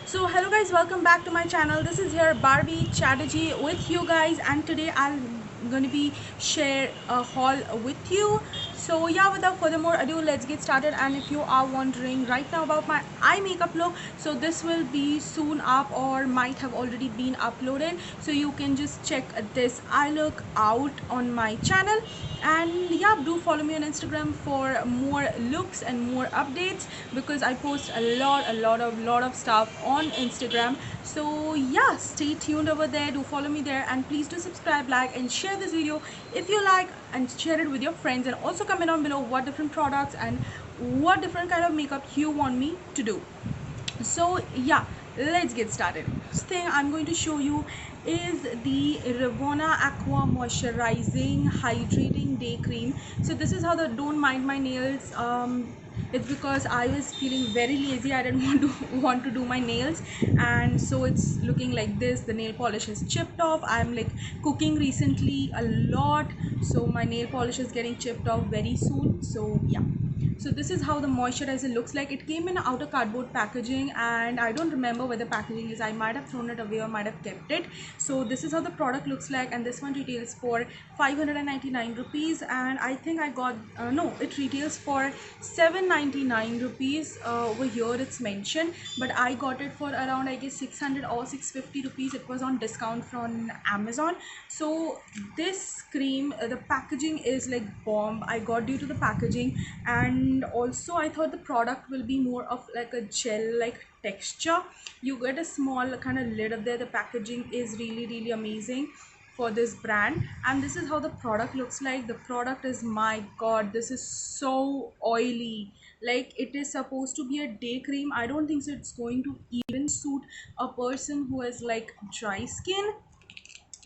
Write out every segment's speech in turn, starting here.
So hello guys, welcome back to my channel. This is here Barbie Chatterjee with you guys, and today I'm gonna be share a haul with you. So yeah, without further more ado, let's get started. And if you are wondering right now about my eye makeup look, so this will be soon up or might have already been uploaded, so you can just check this eye look out on my channel. And yeah, do follow me on Instagram for more looks and more updates, because I post a lot of stuff on Instagram. So yeah, stay tuned over there, do follow me there, and please do subscribe, like and share this video if you like, and share it with your friends, and also comment down below what different products and what different kind of makeup you want me to do. So yeah, let's get started. First thing I'm going to show you is the Revona Aqua Moisturizing Hydrating Day Cream. So this is how the don't mind my nails. It's because I was feeling very lazy. I didn't want to do my nails, and so it's looking like this. The nail polish is chipped off. I'm like cooking recently a lot, so my nail polish is getting chipped off very soon. So yeah, so this is how the moisturizer looks like. It came in outer cardboard packaging, and I don't remember where the packaging is. I might have thrown it away or might have kept it. So this is how the product looks like, and this one retails for 599 rupees, and I think I got no, it retails for 799 rupees. Over here it's mentioned, but I got it for around, I guess, 600 or 650 rupees. It was on discount from Amazon. So this cream, the packaging is like bomb. I got due to the packaging, and also I thought the product will be more of like a gel like texture. You get a small kind of lid up there. The packaging is really amazing for this brand, and this is how the product looks like. The product is, my god, this is so oily. Like, it is supposed to be a day cream. I don't think so it's going to even suit a person who has like dry skin,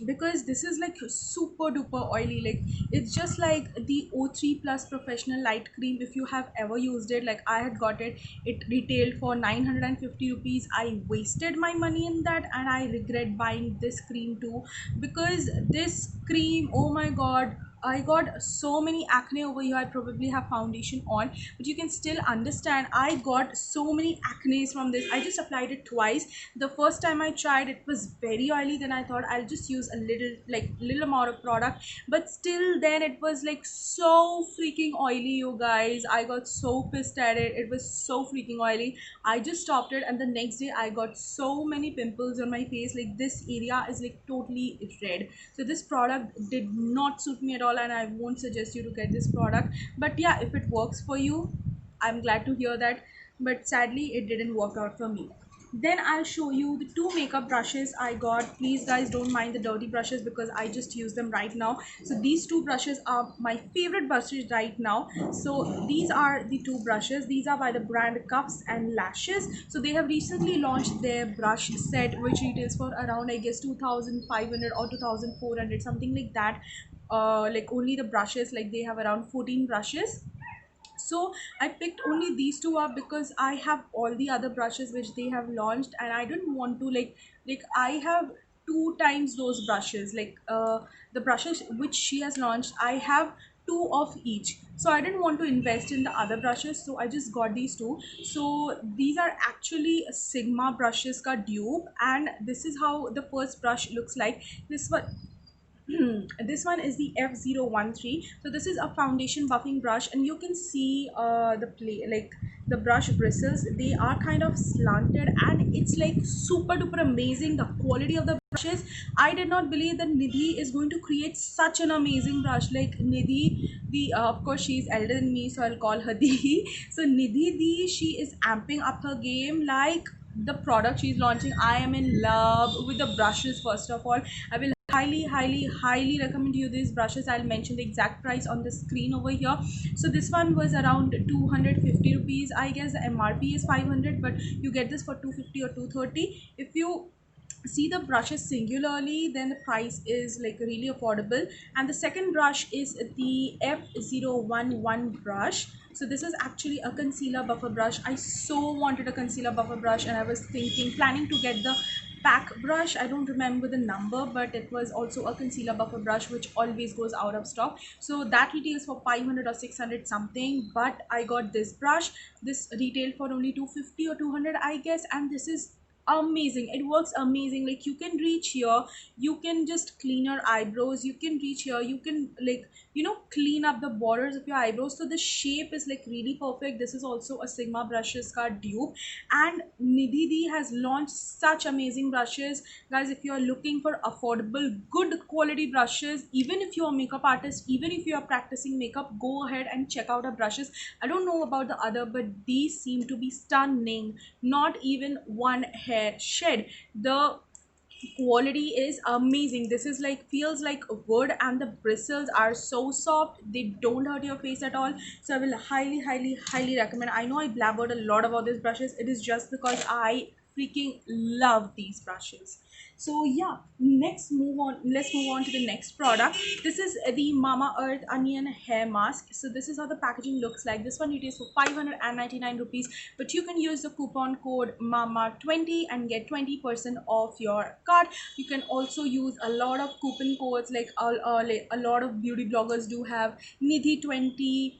because this is like super duper oily. Like, it's just like the O3 plus professional light cream. If you have ever used it, like I had got it, it retailed for 950 rupees. I wasted my money in that, and I regret buying this cream too, because this cream, oh my god, I got so many acne over here. I probably have foundation on, but you can still understand I got so many acne from this. I just applied it twice. The first time I tried, it was very oily. Then I thought I'll just use a little amount of product, but still then it was like so freaking oily, you guys. I got so pissed at it. It was so freaking oily. I just stopped it, and the next day I got so many pimples on my face. Like, this area is like totally red. So this product did not suit me at all, and I won't suggest you to get this product. But yeah, if it works for you, I'm glad to hear that, but sadly it didn't work out for me. Then I'll show you the two makeup brushes I got. Please guys, don't mind the dirty brushes, because I just use them right now. So these two brushes are my favorite brushes right now. So these are the two brushes. These are by the brand Cuffs and Lashes. So they have recently launched their brush set, which retails for around, I guess, 2500 or 2400, something like that. Like, only the brushes, like they have around 14 brushes. So I picked only these two up because I have all the other brushes which they have launched, and I didn't want to like I have two times those brushes. Like, the brushes which she has launched, I have two of each, so I didn't want to invest in the other brushes, so I just got these two. So these are actually Sigma brushes ka dupe, and this is how the first brush looks like. This one this one is the F013. So this is a foundation buffing brush, and you can see the play, like the brush bristles, they are kind of slanted, and it's like super duper amazing, the quality of the brushes. I did not believe that Nidhi is going to create such an amazing brush. Like, Nidhi, the of course she's elder than me, so I'll call her Di. So Nidhi Di, she is amping up her game. Like, the product she's launching, I am in love with the brushes. First of all, I will highly recommend you these brushes. I'll mention the exact price on the screen over here. So this one was around 250 rupees. I guess the MRP is 500, but you get this for 250 or 230. If you see the brushes singularly, then the price is like really affordable. And the second brush is the F011 brush. So this is actually a concealer buffer brush. I so wanted a concealer buffer brush, and I was planning to get the pack brush. I don't remember the number, but it was also a concealer buffer brush which always goes out of stock. So that retails for 500 or 600 something, but I got this brush. This retailed for only 250 or 200, I guess, and this is amazing. It works amazing. Like you can reach here, you can just clean your eyebrows, you can reach here, you can like, clean up the borders of your eyebrows, so the shape is like really perfect. This is also a Sigma brushes ka dupe, and Nidhi Di has launched such amazing brushes. Guys, if you are looking for affordable good quality brushes, even if you are a makeup artist, even if you are practicing makeup, go ahead and check out her brushes. I don't know about the other, but these seem to be stunning. Not even one hair shed. The quality is amazing. This is like feels like wood, and the bristles are so soft, they don't hurt your face at all. So I will highly recommend. I know I blabbered a lot about these brushes. It is just because I freaking love these brushes. So yeah, next move on let's move on to the next product. This is the Mama Earth onion hair mask. So this is how the packaging looks like. This one retails for 599 rupees, but you can use the coupon code mama20 and get 20% off your cart. You can also use a lot of coupon codes, like a lot of beauty bloggers do have Nidhi20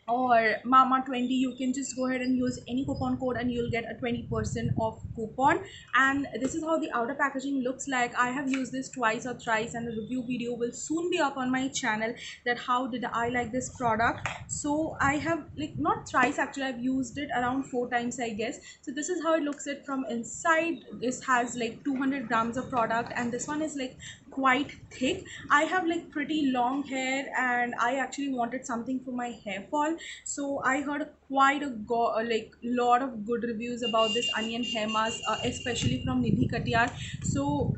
or Mama 20. You can just go ahead and use any coupon code and you'll get a 20% off coupon. And this is how the outer packaging looks like. I have used this twice or thrice, and a review video will soon be up on my channel, that how did I like this product. So I have, like, not thrice actually, I've used it around 4 times, I guess. So this is how it looks it from inside. This has like 200 grams of product, and this one is like quite thick. I have like pretty long hair, and I actually wanted something for my hair fall. So I heard quite like lot of good reviews about this onion hair mask, especially from Nidhi Katiyar. So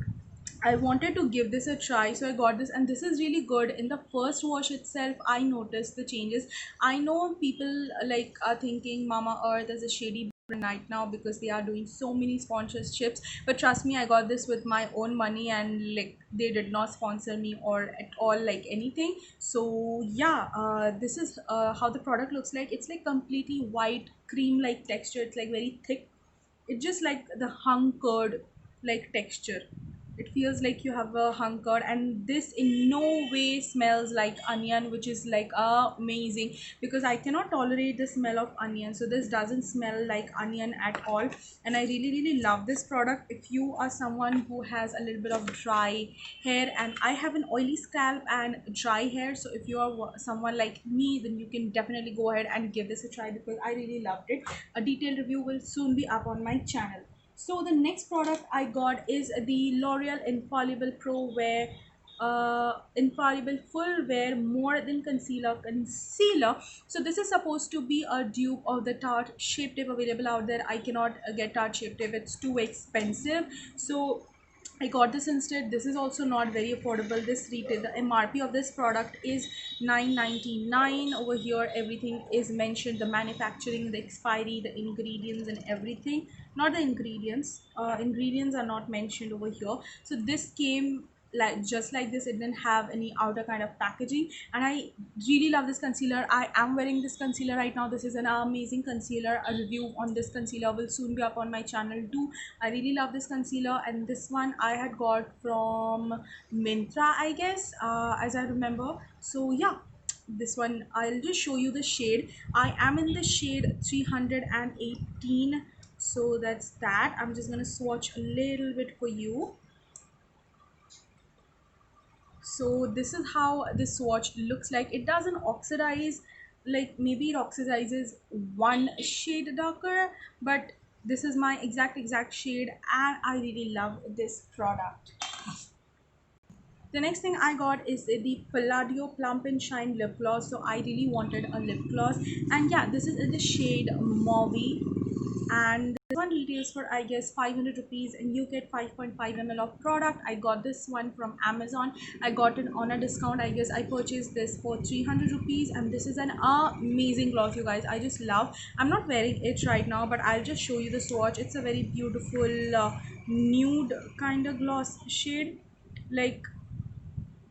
I wanted to give this a try, so I got this, and this is really good. In the first wash itself, I noticed the changes. I know people like are thinking Mama Earth is a shady brand right now because they are doing so many sponsorships, but trust me, I got this with my own money, and like they did not sponsor me or at all like anything. So yeah, this is how the product looks like. It's like completely white cream like texture. It's like very thick. It's just like the hung curd like texture. It feels like you have a hung curd, and this in no way smells like onion, which is like amazing, because I cannot tolerate the smell of onion. So this doesn't smell like onion at all, and I really love this product. If you are someone who has a little bit of dry hair, and I have an oily scalp and dry hair, so if you are someone like me, then you can definitely go ahead and give this a try, because I really loved it. A detailed review will soon be up on my channel. So the next product I got is the L'Oreal Infallible Pro Wear, Infallible Full Wear More Than Concealer. So this is supposed to be a dupe of the Tarte Shape Tape available out there. I cannot get Tarte Shape Tape, it's too expensive. So I got this instead. This is also not very affordable. This retail, the MRP of this product is 9.99. Over here everything is mentioned, the manufacturing, the expiry, the ingredients and everything. Not the ingredients, ingredients are not mentioned over here. So this came like just like this. It didn't have any outer kind of packaging, and I really love this concealer. I am wearing this concealer right now. This is an amazing concealer. A review on this concealer will soon be up on my channel too. I really love this concealer, and this one I had got from Myntra, I guess, as I remember. So yeah, this one I'll just show you the shade. I am in the shade 318. So that's that. I'm just gonna swatch a little bit for you. So this is how this swatch looks like. It doesn't oxidize, like maybe it oxidizes one shade darker, but this is my exact shade, and I really love this product. The next thing I got is the Palladio Plump and Shine lip gloss. So I really wanted a lip gloss, and yeah, this is in the shade Mauve, and this one retails for, I guess, 500 rupees, and you get 5.5 ml of product. I got this one from Amazon. I got it on a discount. I guess I purchased this for 300 rupees, and this is an amazing gloss, you guys. I just love. I'm not wearing it right now, but I'll just show you the swatch. It's a very beautiful nude kind of gloss shade. Like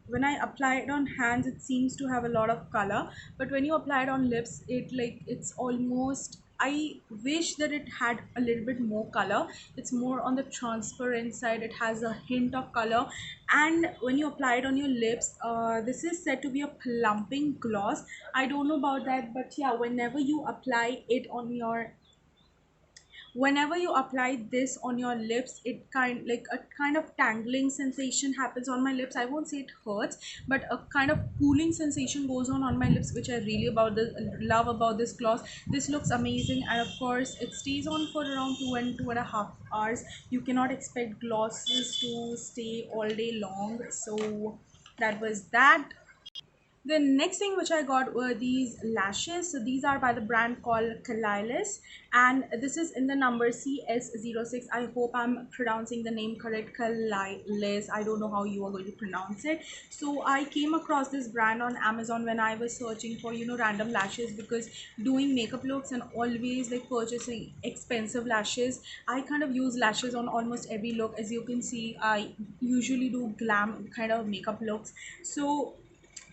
when I apply it on hands, it seems to have a lot of color, but when you apply it on lips, it's almost, I wish that it had a little bit more color. It's more on the transparent side. It has a hint of color, and when you apply it on your lips, this is said to be a plumping gloss. I don't know about that, but yeah, whenever you apply it whenever you apply this on your lips, it like a kind of tangling sensation happens on my lips. I won't say it hurts, but a kind of cooling sensation goes on my lips, which I really about the love about this gloss. This looks amazing, and of course it stays on for around 2 and 2.5 hours. You cannot expect glosses to stay all day long. So that was that. The next thing which I got were these lashes. So these are by the brand called Kalilis, and this is in the number CS06. I hope I'm pronouncing the name correct. Kalilis. I don't know how you are going to pronounce it. So I came across this brand on Amazon when I was searching for random lashes, because doing makeup looks and always like purchasing expensive lashes, I kind of use lashes on almost every look. As you can see, I usually do glam kind of makeup looks. So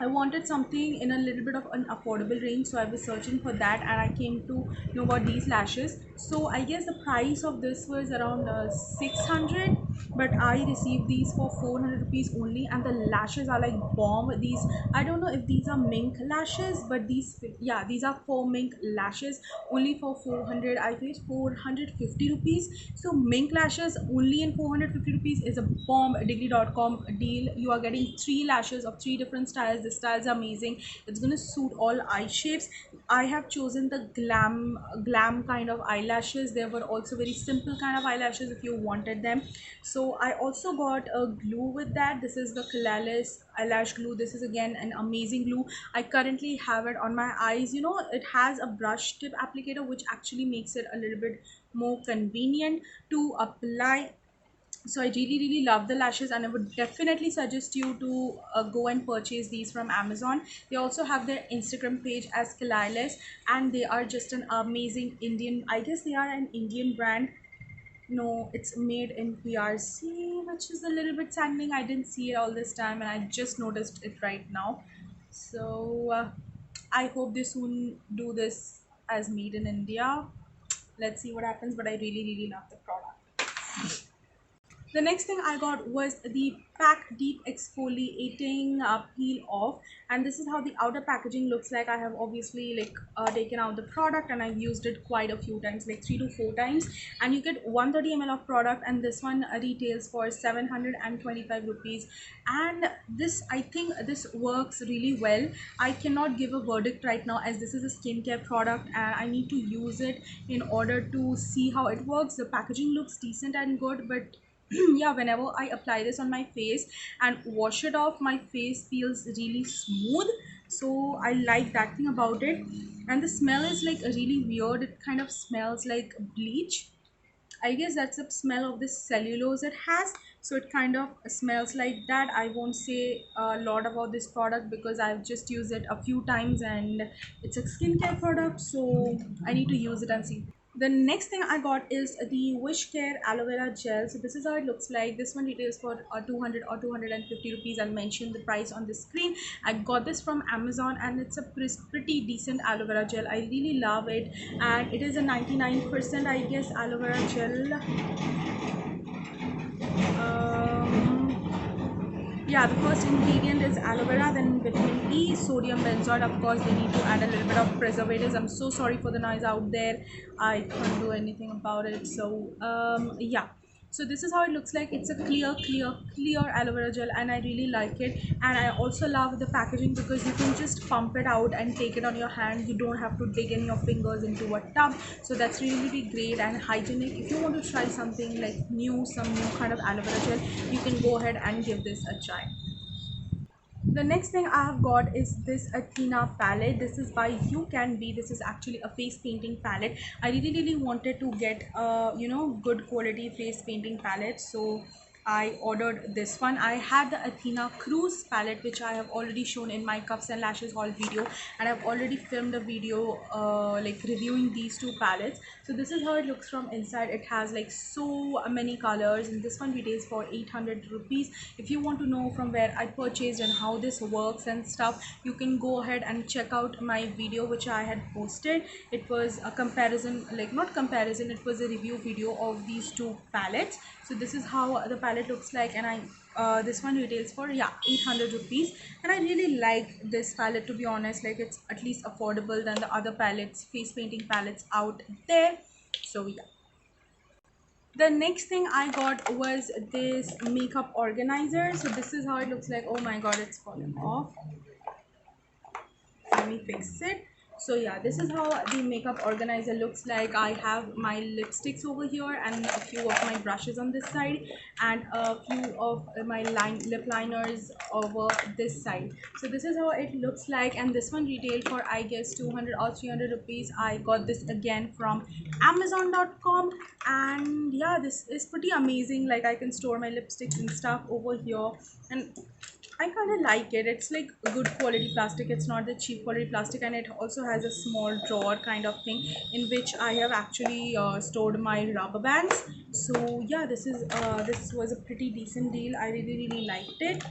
I wanted something in a little bit of an affordable range, so I was searching for that, and I came to know about these lashes. So I guess the price of this was around 600, but I received these for 400 rupees only, and the lashes are like bomb. These, I don't know if these are mink lashes, but yeah, these are faux mink lashes, only for 400. I paid 450 rupees. So mink lashes only in 450 rupees is a bomb degree.com deal. You are getting three lashes of three different styles. The styles are amazing. It's gonna suit all eye shapes. I have chosen the glam kind of eyelashes. There were also very simple kind of eyelashes if you wanted them. So I also got a glue with that. This is the Kalalis eyelash glue. This is again an amazing glue. I currently have it on my eyes. It has a brush tip applicator, which actually makes it a little bit more convenient to apply. So I really love the lashes, and I would definitely suggest you to go and purchase these from Amazon. They also have their Instagram page as Kalilis, and they are just an amazing Indian, I guess they are an Indian brand. No, it's made in PRC, which is a little bit saddening. I didn't see it all this time, and I just noticed it right now. So I hope they soon do this as made in India. Let's see what happens, but I really love the product. The next thing I got was the Pack Deep Exfoliating Peel Off, and this is how the outer packaging looks like. I have obviously taken out the product, and I've used it quite a few times, like 3 to 4 times, and you get 130 ml of product, and this one retails for 725 rupees. And this, I think this works really well. I cannot give a verdict right now, as this is a skincare product and I need to use it in order to see how it works. The packaging looks decent and good, but yeah, whenever I apply this on my face and wash it off, my face feels really smooth. So I like that thing about it. And the smell is like really weird. It kind of smells like bleach. I guess that's the smell of the cellulose it has. So it kind of smells like that. I won't say a lot about this product because I've just used it a few times, and it's a skincare product, so I need to use it and see. The next thing I got is the Wish Care Aloe Vera Gel. So this is how it looks like. This one retails for 200 or 250 rupees. I'll mention the price on the screen. I got this from Amazon, and it's a pretty decent aloe vera gel. I really love it, and it is a 99% I guess aloe vera gel. Yeah, the first ingredient is aloe vera, then vitamin E, sodium benzoate. Of course, they need to add a little bit of preservatives. I'm so sorry for the noise out there. I can't do anything about it. So, yeah. So this is how it looks like. It's a clear aloe vera gel, and I really like it. And I also love the packaging because you can just pump it out and take it on your hand. You don't have to dig in your fingers into a tub. So that's really great and hygienic. If you want to try something like some new kind of aloe vera gel, you can go ahead and give this a try. The next thing I have got is this Athena palette. This is by You Can Be. This is actually a face painting palette. I really wanted to get good quality face painting palette, so I ordered this one. I had the Athena Cruise palette, which I have already shown in my cups and lashes haul video, and I've already filmed a video like reviewing these two palettes. So this is how it looks from inside. It has like so many colors, and this one retails for 800 rupees. If you want to know from where I purchased and how this works and stuff, you can go ahead and check out my video which I had posted. It was a comparison, like not comparison, it was a review video of these two palettes. So this is how the palette looks like, and this one retails for 800 rupees, and I really like this palette, to be honest. Like, it's at least affordable than the other palettes, face painting palettes out there. So yeah. The next thing I got was this makeup organizer. So this is how it looks like. Oh my god, it's falling off. Let me fix it. So yeah, this is how the makeup organizer looks like. I have my lipsticks over here and a few of my brushes on this side, and a few of my lip liners over this side. So this is how it looks like, and this one retailed for I guess 200 or 300 rupees. I got this again from amazon.com, and yeah, this is pretty amazing. Like, I can store my lipsticks and stuff over here, and I kind of like it. It's like good quality plastic. It's not the cheap quality plastic, and it also has a small drawer kind of thing in which I have actually stored my rubber bands. So yeah, this was a pretty decent deal. I really liked it.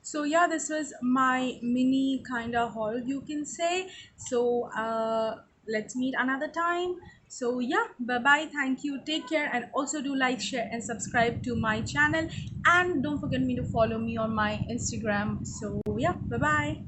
So yeah, this was my mini kind of haul, you can say. So let's meet another time. So yeah, bye bye, thank you, take care, and also do like, share, and subscribe to my channel, and don't forget me to follow me on my Instagram. So yeah, bye bye.